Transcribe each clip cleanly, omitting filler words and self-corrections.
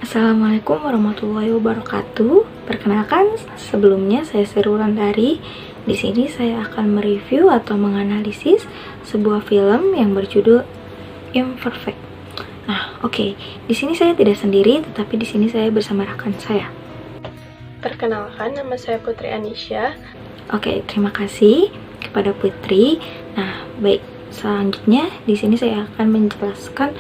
Assalamualaikum warahmatullahi wabarakatuh. Perkenalkan, sebelumnya saya Sri Wulandari. Di sini saya akan mereview atau menganalisis sebuah film yang berjudul Imperfect. Nah, oke. Di sini saya tidak sendiri, tetapi di sini saya bersama rekan saya. Perkenalkan, nama saya Putri Anisha. Oke, terima kasih kepada Putri. Nah, baik. Selanjutnya di sini saya akan menjelaskan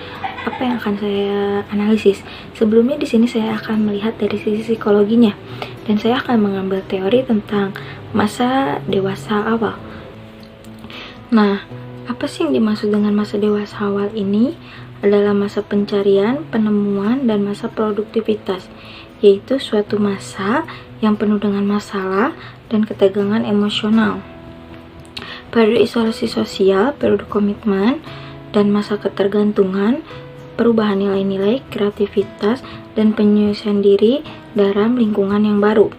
apa yang akan saya analisis. Sebelumnya di sini saya akan melihat dari sisi psikologinya dan saya akan mengambil teori tentang masa dewasa awal. Nah, apa sih yang dimaksud dengan masa dewasa awal ini? Adalah masa pencarian, penemuan, dan masa produktivitas, yaitu suatu masa yang penuh dengan masalah dan ketegangan emosional. Periode isolasi sosial, periode komitmen, dan masa ketergantungan, perubahan nilai-nilai, kreativitas, dan penyesuaian diri dalam lingkungan yang baru.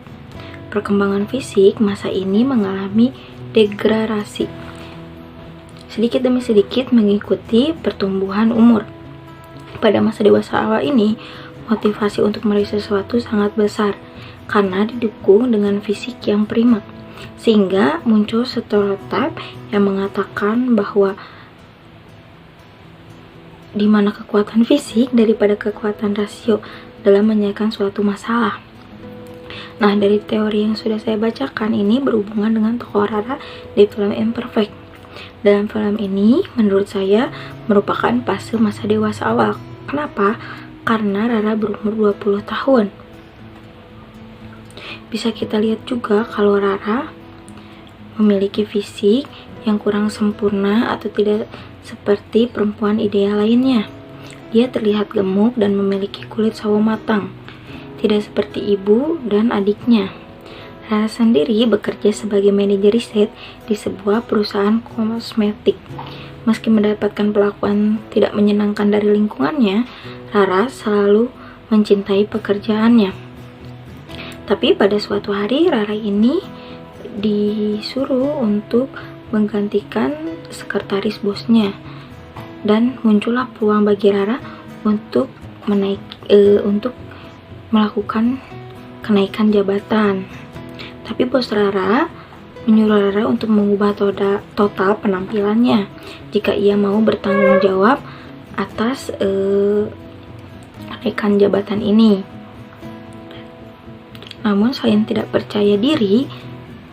Perkembangan fisik, masa ini mengalami degradasi sedikit demi sedikit mengikuti pertumbuhan umur. Pada masa dewasa awal ini, motivasi untuk meraih sesuatu sangat besar karena didukung dengan fisik yang prima, sehingga muncul stereotip yang mengatakan bahwa di mana kekuatan fisik daripada kekuatan rasio dalam menyelesaikan suatu masalah. Nah, dari teori yang sudah saya bacakan ini berhubungan dengan tokoh Rara di film Imperfect. Dalam film ini, menurut saya, merupakan fase masa dewasa awal. Kenapa? Karena Rara berumur 20 tahun. Bisa kita lihat juga kalau Rara memiliki fisik yang kurang sempurna atau tidak seperti perempuan ideal lainnya. Dia terlihat gemuk dan memiliki kulit sawo matang, tidak seperti ibu dan adiknya. Rara sendiri bekerja sebagai manajer riset di sebuah perusahaan kosmetik. Meski mendapatkan perlakuan tidak menyenangkan dari lingkungannya, Rara selalu mencintai pekerjaannya. Tapi pada suatu hari, Rara ini disuruh untuk menggantikan sekretaris bosnya, dan muncullah peluang bagi Rara untuk melakukan kenaikan jabatan. Tapi bos Rara menyuruh Rara untuk mengubah total penampilannya jika ia mau bertanggung jawab atas kenaikan jabatan ini. Namun selain tidak percaya diri,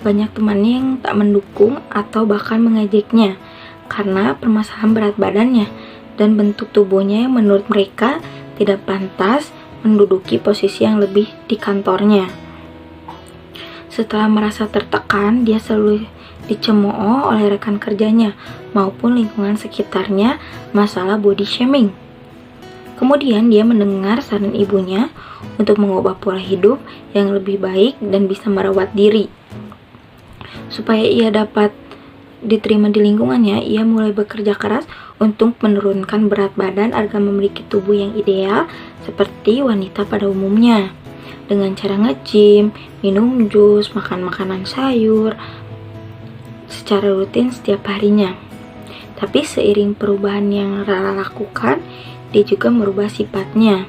banyak temannya yang tak mendukung atau bahkan mengejeknya karena permasalahan berat badannya dan bentuk tubuhnya yang menurut mereka tidak pantas menduduki posisi yang lebih di kantornya. Setelah merasa tertekan, dia selalu dicemooh oleh rekan kerjanya maupun lingkungan sekitarnya masalah body shaming. Kemudian dia mendengar saran ibunya untuk mengubah pola hidup yang lebih baik dan bisa merawat diri. Supaya ia dapat diterima di lingkungannya, ia mulai bekerja keras untuk menurunkan berat badan agar memiliki tubuh yang ideal seperti wanita pada umumnya. Dengan cara nge-gym, minum jus, makan makanan sayur secara rutin setiap harinya. Tapi seiring perubahan yang Rara lakukan, dia juga merubah sifatnya.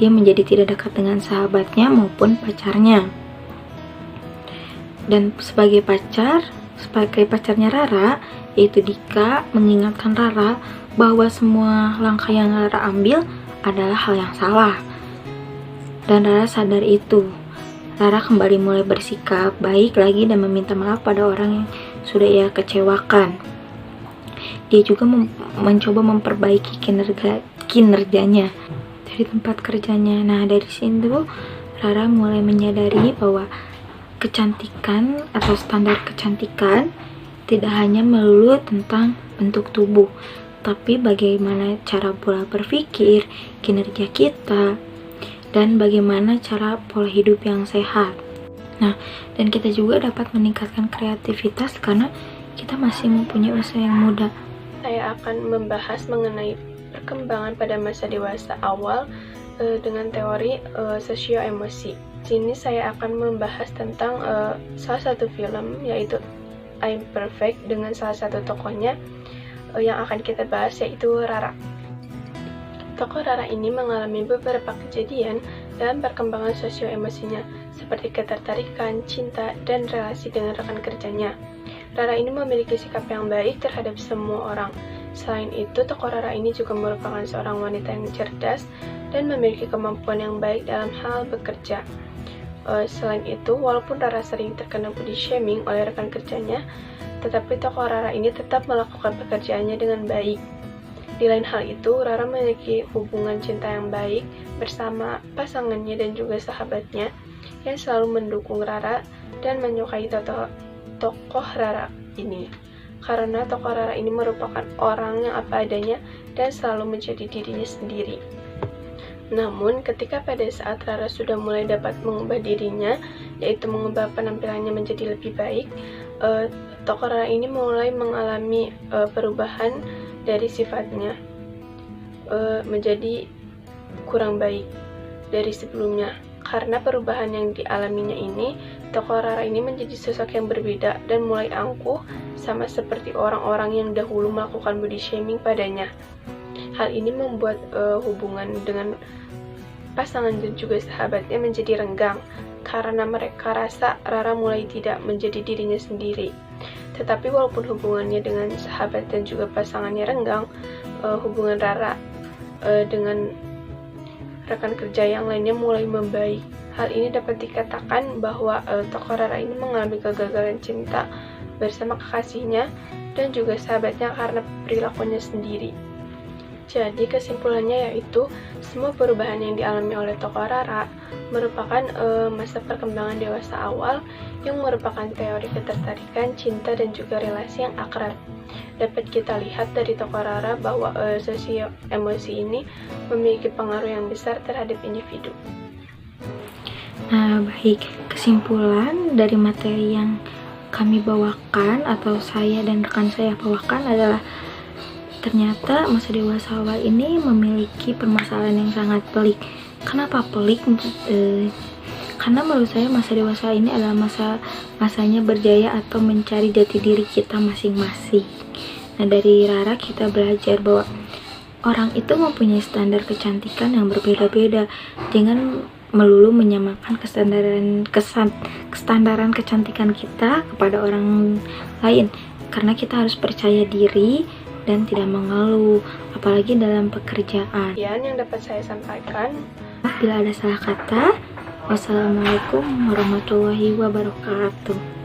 Dia menjadi tidak dekat dengan sahabatnya maupun pacarnya. Dan sebagai pacarnya Rara, yaitu Dika, mengingatkan Rara bahwa semua langkah yang Rara ambil adalah hal yang salah. Dan Rara sadar itu. Rara kembali mulai bersikap baik lagi dan meminta maaf pada orang yang sudah ia kecewakan. Dia juga mencoba memperbaiki kinerjanya dari tempat kerjanya. Nah, dari sini tuh Rara mulai menyadari bahwa kecantikan atau standar kecantikan tidak hanya melulu tentang bentuk tubuh, tapi bagaimana cara pola berpikir, kinerja kita, dan bagaimana cara pola hidup yang sehat. Nah, dan kita juga dapat meningkatkan kreativitas karena kita masih mempunyai usia yang muda. Saya akan membahas mengenai perkembangan pada masa dewasa awal dengan teori sosio-emosi. Di sini saya akan membahas tentang salah satu film, yaitu Imperfect, dengan salah satu tokohnya yang akan kita bahas, yaitu Rara. Tokoh Rara ini mengalami beberapa kejadian dalam perkembangan sosio-emosinya, seperti ketertarikan, cinta, dan relasi dengan rekan kerjanya. Rara ini memiliki sikap yang baik terhadap semua orang. Selain itu, tokoh Rara ini juga merupakan seorang wanita yang cerdas dan memiliki kemampuan yang baik dalam hal bekerja. Selain itu, walaupun Rara sering terkena body shaming oleh rekan kerjanya, tetapi tokoh Rara ini tetap melakukan pekerjaannya dengan baik. Di lain hal itu, Rara memiliki hubungan cinta yang baik bersama pasangannya dan juga sahabatnya yang selalu mendukung Rara dan menyukai tokoh Rara ini. Karena tokoh Rara ini merupakan orang yang apa adanya dan selalu menjadi dirinya sendiri. Namun, ketika pada saat Rara sudah mulai dapat mengubah dirinya, yaitu mengubah penampilannya menjadi lebih baik, tokoh Rara ini mulai mengalami perubahan dari sifatnya menjadi kurang baik dari sebelumnya. Karena perubahan yang dialaminya ini, tokoh Rara ini menjadi sosok yang berbeda dan mulai angkuh, sama seperti orang-orang yang dahulu melakukan body shaming padanya. Hal ini membuat hubungan dengan pasangan dan juga sahabatnya menjadi renggang, karena mereka rasa Rara mulai tidak menjadi dirinya sendiri. Tetapi walaupun hubungannya dengan sahabat dan juga pasangannya renggang, hubungan Rara dengan rekan kerja yang lainnya mulai membaik. Hal ini dapat dikatakan bahwa tokoh Rara ini mengalami kegagalan cinta bersama kekasihnya dan juga sahabatnya karena perilakunya sendiri. Jadi kesimpulannya yaitu semua perubahan yang dialami oleh tokoh Rara merupakan masa perkembangan dewasa awal yang merupakan teori ketertarikan, cinta, dan juga relasi yang akrab. Dapat kita lihat dari tokoh Rara bahwa sosio emosi ini memiliki pengaruh yang besar terhadap individu. Nah, baik, kesimpulan dari materi yang kami bawakan atau saya dan rekan saya bawakan adalah ternyata masa dewasa awal ini memiliki permasalahan yang sangat pelik. Kenapa pelik? Karena menurut saya masa dewasa ini adalah masanya berjaya atau mencari jati diri kita masing-masing. Nah, dari Rara kita belajar bahwa orang itu mempunyai standar kecantikan yang berbeda-beda. Jangan melulu menyamakan kestandaran kecantikan kita kepada orang lain, karena kita harus percaya diri dan tidak mengeluh, apalagi dalam pekerjaan. Yang dapat saya sampaikan. Bila ada salah kata, wassalamualaikum warahmatullahi wabarakatuh.